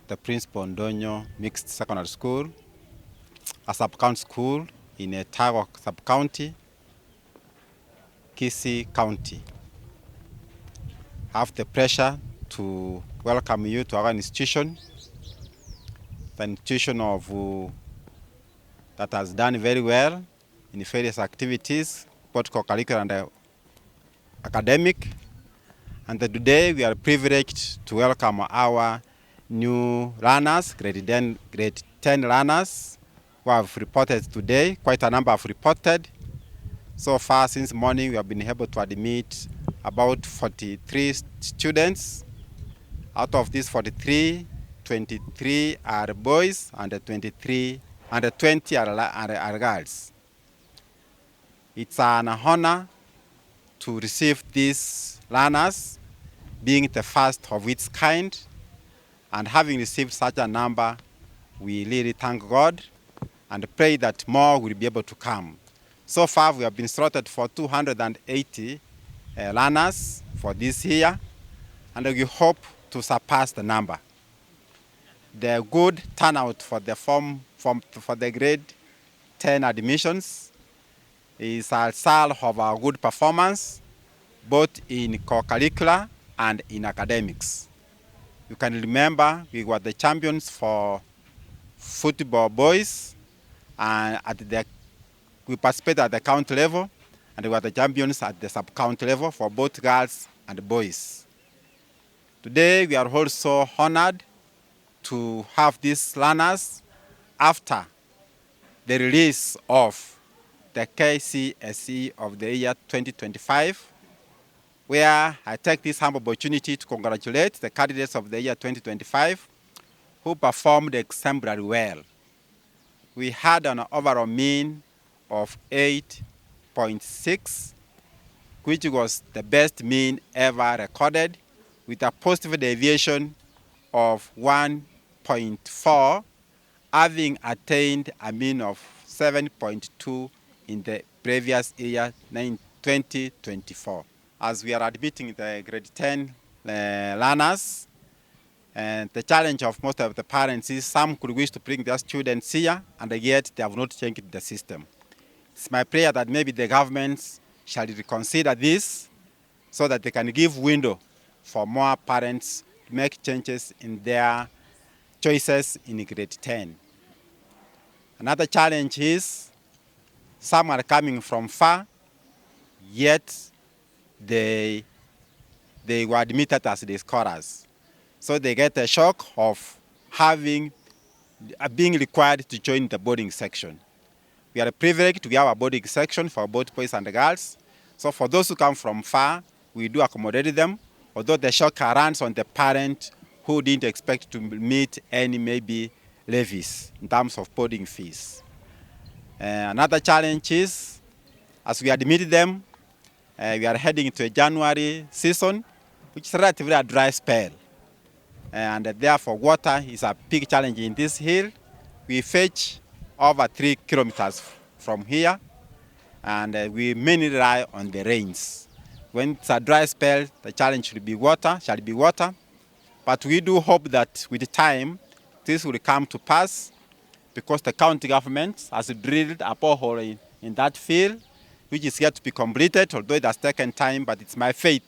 the principal Ndonyo Mixed Secondary School, a sub-county school in a Tago sub-county, Kisii County. I have the pleasure to welcome you to our institution, the institution that has done very well in various activities, both co-curricular and academic. And today we are privileged to welcome our new learners, grade 10 learners, who have reported today. Quite a number have reported. So far since morning we have been able to admit about 43 students. Out of these 43, 23 are boys and 20 are girls. It's an honor to receive these learners, being the first of its kind, and having received such a number, we really thank God and pray that more will be able to come. So far, we have been slotted for 280 learners for this year, and we hope to surpass the number. The good turnout for the grade 10 admissions is a result of our good performance, both in co-curricular and in academics. You can remember we were the champions for football boys, and we participated at the county level, and we were the champions at the sub-county level for both girls and boys. Today we are also honored to have these learners after the release of the KCSE of the year 2025, where I take this humble opportunity to congratulate the candidates of the year 2025 who performed exemplary well. We had an overall mean of 8.6, which was the best mean ever recorded, with a positive deviation of 1.4, having attained a mean of 7.2 in the previous year, 2024. As we are admitting the grade 10 learners, and the challenge of most of the parents is some could wish to bring their students here, and yet they have not changed the system. It's my prayer that maybe the governments shall reconsider this so that they can give window for more parents to make changes in their choices in grade 10. Another challenge is some are coming from far, yet they were admitted as the scorers. So they get a shock of being required to join the boarding section. We are privileged to have a boarding section for both boys and girls. So for those who come from far, we do accommodate them, although the shock runs on the parent who didn't expect to meet any maybe levies in terms of boarding fees. Another challenge is, as we admit them, we are heading into a January season, which is relatively a dry spell. And therefore, water is a big challenge in this hill. We fetch over 3 kilometers from here, and we mainly rely on the rains. When it's a dry spell, the challenge shall be water. But we do hope that with time, this will come to pass, because the county government has drilled a borehole in that field, which is yet to be completed, although it has taken time. But it's my faith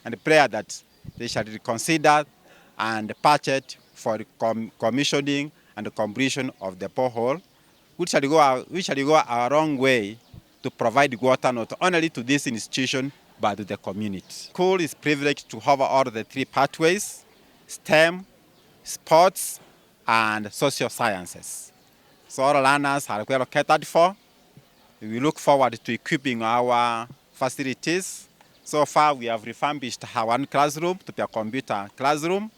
and prayer that they shall reconsider and budget for commissioning and the completion of the borehole, which shall go a long way to provide water not only to this institution, but to the community. School is privileged to cover all the 3 pathways: STEM, sports, and social sciences. So all learners are well catered for. We look forward to equipping our facilities. So far, we have refurbished our one classroom to be a computer classroom.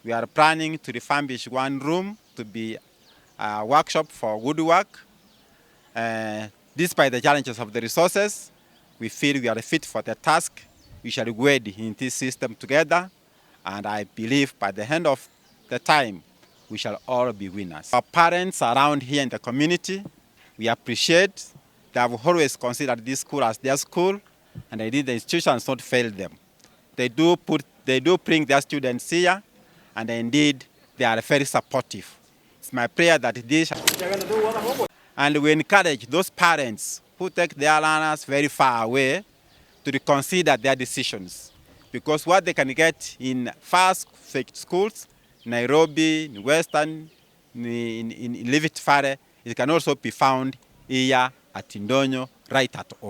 We are planning to refurbish one room to be a workshop for woodwork. Despite the challenges of the resources, we feel we are fit for the task. We shall wade in this system together, and I believe by the end of the time, we shall all be winners. Our parents around here in the community, we appreciate. They have always considered this school as their school, and indeed the institution has not failed them. They do bring their students here, and indeed they are very supportive. It's my prayer that this, and we encourage those parents who take their learners very far away to reconsider their decisions. Because what they can get in fast schools, Nairobi, in Western, in Livit Fare, it can also be found here at Ndonyo, right at home.